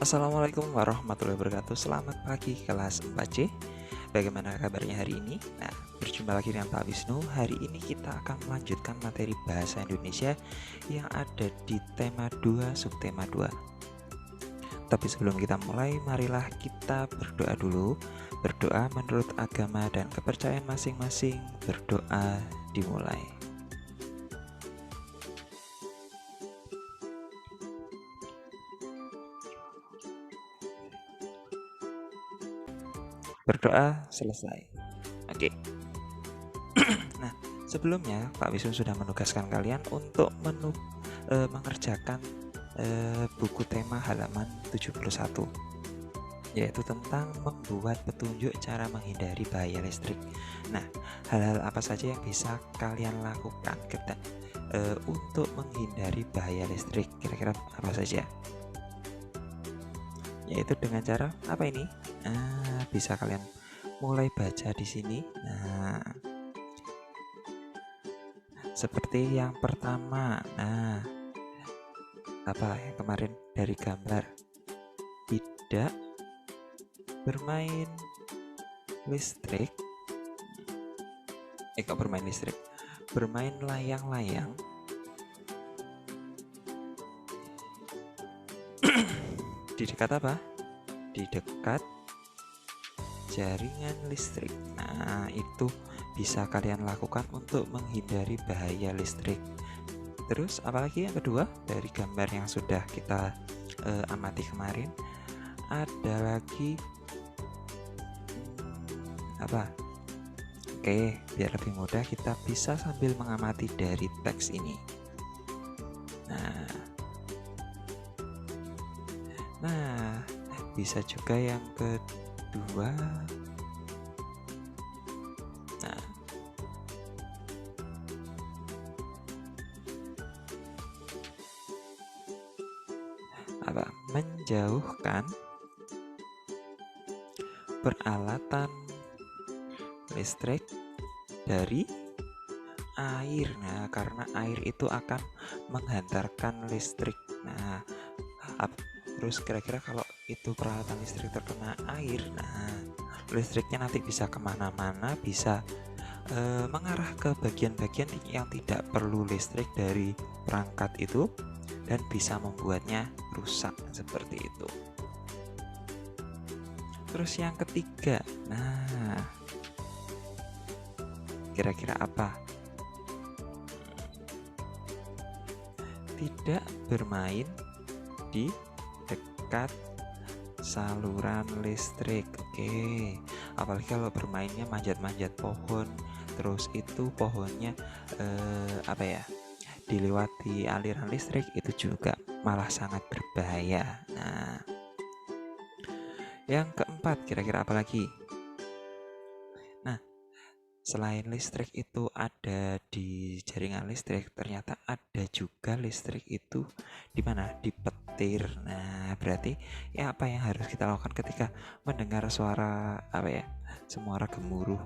Assalamualaikum warahmatullahi wabarakatuh. Selamat pagi kelas 4C. Bagaimana kabarnya hari ini? Nah, berjumpa lagi dengan Pak Wisnu. Hari ini kita akan melanjutkan materi bahasa Indonesia yang ada di tema 2, subtema 2. Tapi sebelum kita mulai, marilah kita berdoa dulu. Berdoa menurut agama dan kepercayaan masing-masing. Berdoa dimulai. Berdoa selesai. Oke. Nah, sebelumnya Pak Wisnu sudah menugaskan kalian untuk mengerjakan buku tema halaman 71, yaitu tentang membuat petunjuk cara menghindari bahaya listrik. Nah, hal-hal apa saja yang bisa kalian lakukan untuk menghindari bahaya listrik? Kira-kira apa saja? Yaitu dengan cara apa ini? Bisa kalian mulai baca di sini. Nah, seperti yang pertama, apa yang kemarin dari gambar, tidak bermain listrik. Kok bermain listrik? Bermain layang-layang di dekat apa? Di dekat jaringan listrik. Nah, itu bisa kalian lakukan untuk menghindari bahaya listrik. Terus apalagi yang kedua dari gambar yang sudah kita amati kemarin, ada lagi apa? Oke, biar lebih mudah kita bisa sambil mengamati dari teks ini. Nah, bisa juga yang kedua. Menjauhkan peralatan listrik dari air. Nah, karena air itu akan menghantarkan listrik. Nah, terus kira-kira kalau itu peralatan listrik terkena air, nah listriknya nanti bisa kemana-mana, bisa mengarah ke bagian-bagian yang tidak perlu listrik dari perangkat itu, dan bisa membuatnya rusak seperti itu. Terus yang ketiga, nah kira-kira apa? Tidak bermain di dekat saluran listrik. Oke, apalagi kalau bermainnya manjat-manjat pohon, terus itu pohonnya dilewati aliran listrik, itu juga malah sangat berbahaya. Nah, yang keempat kira-kira apa lagi? Nah, selain listrik itu ada di jaringan listrik, ternyata ada juga listrik itu di mana? Di petir. Nah, berarti ya apa yang harus kita lakukan ketika mendengar suara suara gemuruh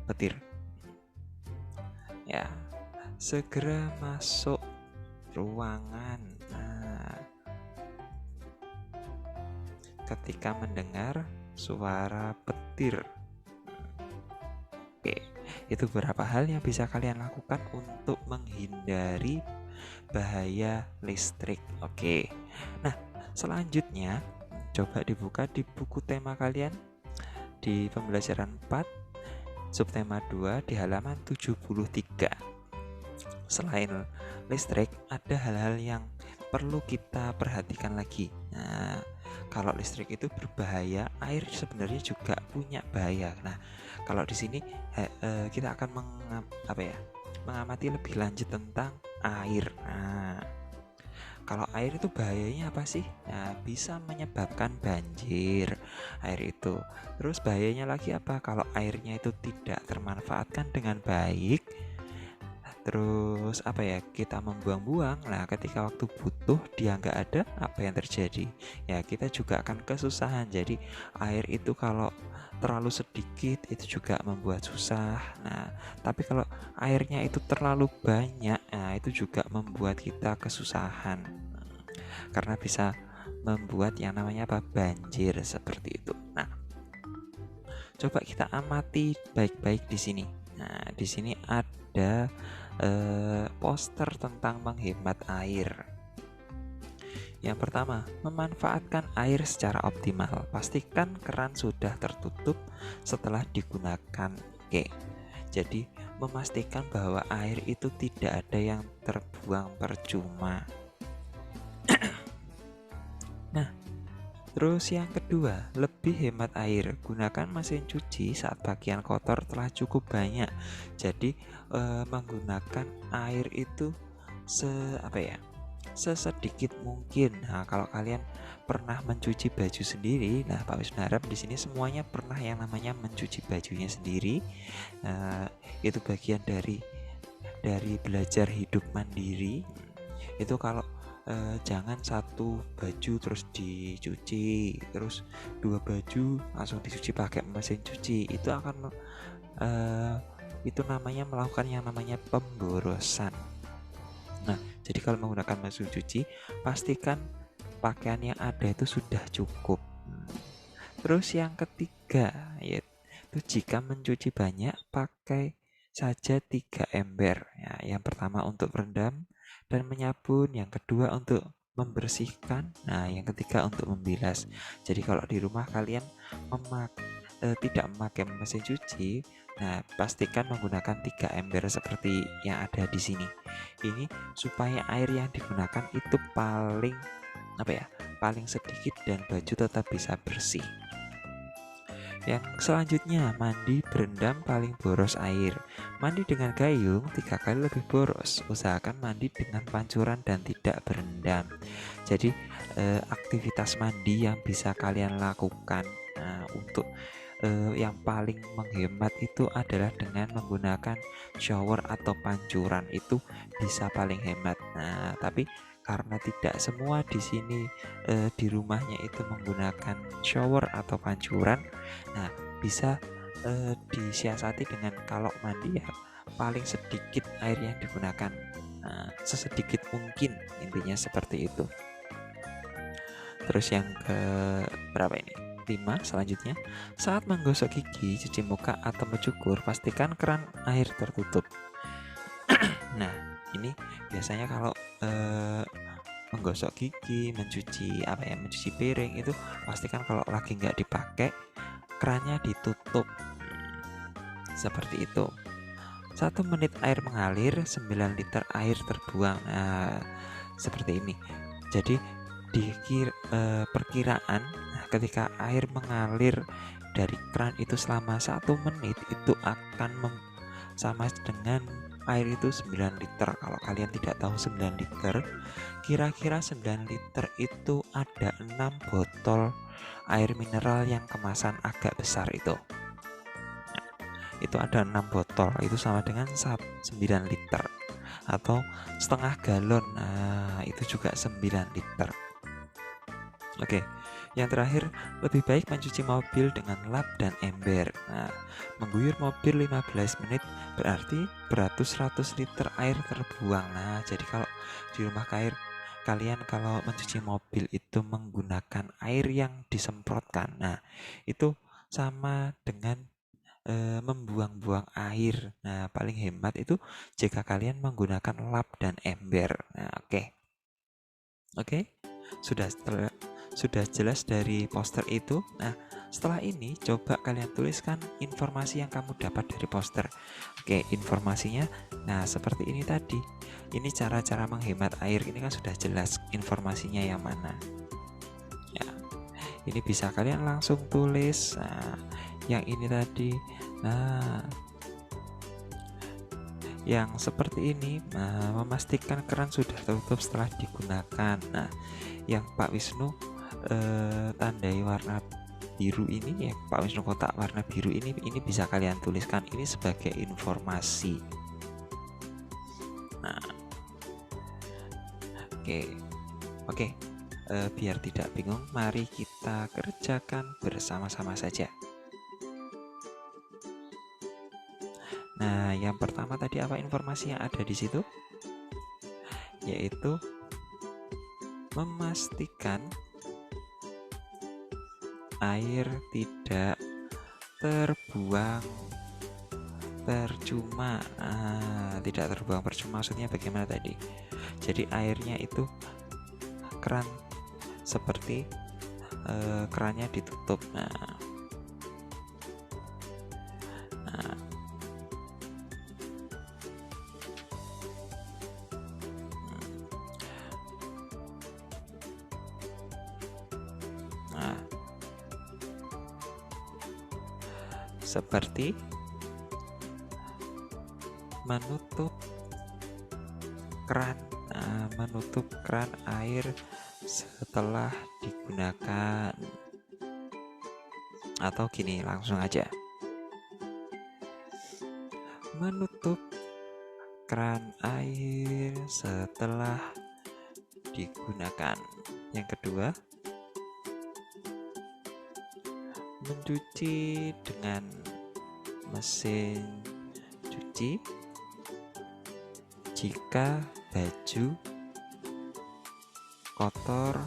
petir? Ya, segera masuk ruangan. Nah, ketika mendengar suara petir. Oke, itu beberapa hal yang bisa kalian lakukan untuk menghindari bahaya listrik. Oke. Nah, selanjutnya coba dibuka di buku tema kalian di pembelajaran 4 subtema 2 di halaman 73. Selain listrik, ada hal-hal yang perlu kita perhatikan lagi. Nah, kalau listrik itu berbahaya, air sebenarnya juga punya bahaya. Nah, kalau di sini kita akan mengamati lebih lanjut tentang air. Nah, kalau air itu bahayanya apa sih? Nah, bisa menyebabkan banjir air itu. Terus bahayanya lagi apa? Kalau airnya itu tidak termanfaatkan dengan baik, terus kita membuang-buang. Nah, ketika waktu butuh dia nggak ada, apa yang terjadi? Ya, kita juga akan kesusahan. Jadi air itu kalau terlalu sedikit itu juga membuat susah. Nah, tapi kalau airnya itu terlalu banyak, nah itu juga membuat kita kesusahan, karena bisa membuat yang namanya apa? Banjir seperti itu. Nah, coba kita amati baik-baik di sini. Nah, di sini ada poster tentang menghemat air. Yang pertama, memanfaatkan air secara optimal. Pastikan keran sudah tertutup setelah digunakan. Oke. Jadi, memastikan bahwa air itu tidak ada yang terbuang percuma. Nah, terus yang kedua, lebih hemat air. Gunakan mesin cuci saat bagian kotor telah cukup banyak. Jadi, menggunakan air itu sesedikit mungkin. Nah, kalau kalian pernah mencuci baju sendiri, nah Pak Wisnu harap di sini semuanya pernah yang namanya mencuci bajunya sendiri. Itu bagian dari belajar hidup mandiri. Itu kalau jangan satu baju terus dicuci, terus dua baju langsung dicuci pakai mesin cuci. Itu akan itu namanya melakukan yang namanya pemborosan. Nah, jadi kalau menggunakan mesin cuci, pastikan pakaian yang ada itu sudah cukup. Terus yang ketiga, yaitu jika mencuci banyak, pakai saja 3 ember. Ya, yang pertama untuk merendam dan menyabun, yang kedua untuk membersihkan, nah yang ketiga untuk membilas. Jadi kalau di rumah kalian tidak memakai mesin cuci, nah pastikan menggunakan 3 ember seperti yang ada di sini. Ini supaya air yang digunakan itu paling sedikit dan baju tetap bisa bersih. Yang selanjutnya, mandi berendam paling boros air. Mandi dengan gayung 3 kali lebih boros. Usahakan mandi dengan pancuran dan tidak berendam. Jadi aktivitas mandi yang bisa kalian lakukan untuk yang paling menghemat itu adalah dengan menggunakan shower atau pancuran. Itu bisa paling hemat. Nah, tapi karena tidak semua di sini di rumahnya itu menggunakan shower atau pancuran, nah bisa disiasati dengan kalau mandi ya paling sedikit air yang digunakan, sesedikit mungkin, intinya seperti itu. Terus yang ke berapa ini? 5 selanjutnya, saat menggosok gigi, cuci muka atau mencukur, pastikan keran air tertutup. Nah, ini biasanya kalau menggosok gigi, mencuci piring itu pastikan kalau lagi nggak dipakai kerannya ditutup. Seperti itu. 1 menit air mengalir, 9 liter air terbuang. Nah, seperti ini. Jadi perkiraan ketika air mengalir dari keran itu selama 1 menit itu akan sama dengan air itu 9 liter. Kalau kalian tidak tahu 9 liter, kira-kira 9 liter itu ada 6 botol air mineral yang kemasan agak besar itu. Nah, itu ada 6 botol, itu sama dengan 9 liter atau setengah galon. Nah, itu juga 9 liter. Oke, yang terakhir, lebih baik mencuci mobil dengan lap dan ember. Nah, mengguyur mobil 15 menit berarti beratus-ratus liter air terbuang. Nah, jadi kalau di rumah kalian kalau mencuci mobil itu menggunakan air yang disemprotkan, nah itu sama dengan membuang-buang air. Nah, paling hemat itu jika kalian menggunakan lap dan ember. Nah, oke. Sudah jelas dari poster itu. Nah, setelah ini coba kalian tuliskan informasi yang kamu dapat dari poster. Oke, informasinya nah seperti ini tadi. Ini cara-cara menghemat air, ini kan sudah jelas informasinya yang mana. Ya, ini bisa kalian langsung tulis. Nah, yang ini tadi. Nah, yang seperti ini, memastikan keran sudah tertutup setelah digunakan. Nah, yang Pak Wisnu tandai warna biru ini, ya Pak Wisnu kotak warna biru ini bisa kalian tuliskan ini sebagai informasi. Nah, oke. Biar tidak bingung, mari kita kerjakan bersama-sama saja. Nah, yang pertama tadi apa informasi yang ada di situ? Yaitu memastikan air tidak terbuang percuma. Tidak terbuang percuma maksudnya bagaimana tadi? Jadi airnya itu keran seperti kerannya ditutup. Nah, seperti menutup keran, menutup keran air setelah digunakan. Atau gini, langsung aja, menutup keran air setelah digunakan. Yang kedua, mencuci dengan mesin cuci jika baju kotor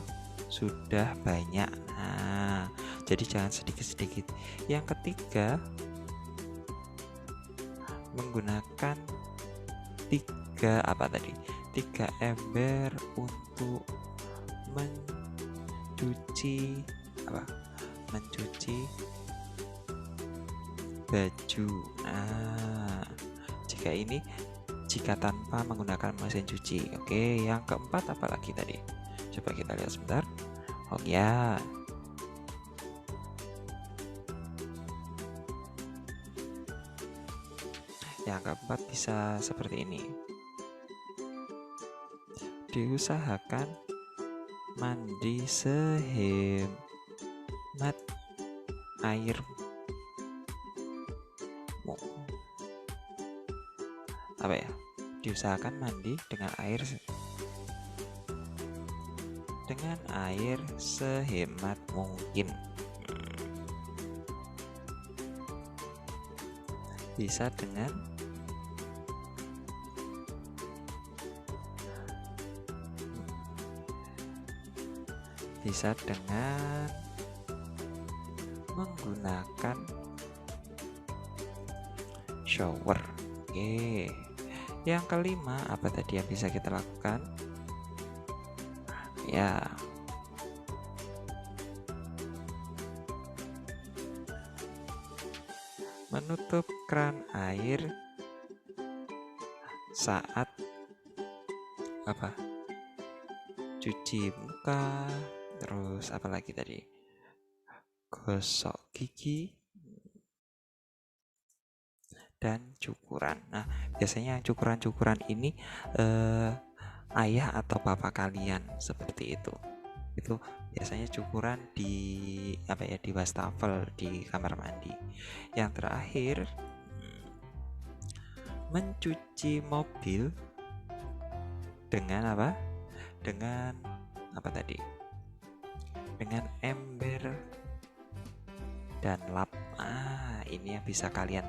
sudah banyak. Nah, jadi jangan sedikit-sedikit. Yang ketiga, menggunakan 3 ember untuk mencuci baju. Nah, jika tanpa menggunakan mesin cuci. Oke, yang keempat apalagi tadi? Coba kita lihat sebentar. Oh ya, yang keempat bisa seperti ini. Diusahakan mandi sehemat air diusahakan mandi dengan air sehemat mungkin. Bisa dengan menggunakan shower. Oke. Yang kelima, apa tadi yang bisa kita lakukan? Ya, menutup keran air saat cuci muka, terus apalagi tadi? Gosok gigi dan cukuran. Nah, biasanya cukuran ini ayah atau papa kalian seperti itu. Itu biasanya cukuran di di wastafel di kamar mandi. Yang terakhir, mencuci mobil dengan dengan ember dan lap. Ini yang bisa kalian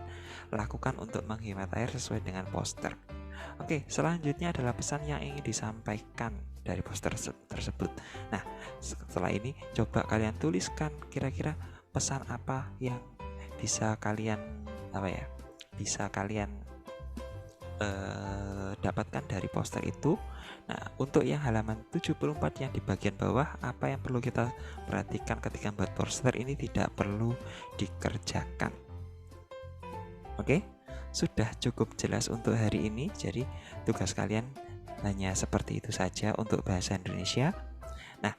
lakukan untuk menghemat air sesuai dengan poster. Oke, selanjutnya adalah pesan yang ingin disampaikan dari poster tersebut. Nah, setelah ini coba kalian tuliskan kira-kira pesan apa yang bisa kalian dapatkan dari poster itu. Nah, untuk yang halaman 74 yang di bagian bawah, apa yang perlu kita perhatikan ketika membuat poster ini tidak perlu dikerjakan. Oke, sudah cukup jelas untuk hari ini. Jadi tugas kalian hanya seperti itu saja untuk bahasa Indonesia. Nah,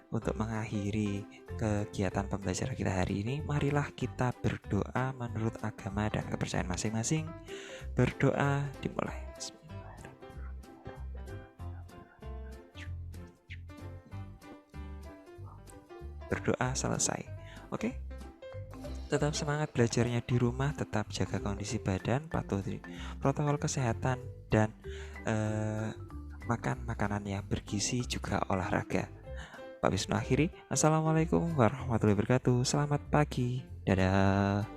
untuk mengakhiri kegiatan pembelajaran kita hari ini, marilah kita berdoa menurut agama dan kepercayaan masing-masing. Berdoa dimulai. Berdoa selesai. Oke. Tetap semangat belajarnya di rumah, tetap jaga kondisi badan, patuhi protokol kesehatan, dan makan makanan yang bergizi, juga olahraga. Pak Wisnu akhiri, Assalamualaikum warahmatullahi wabarakatuh. Selamat pagi. Dadah.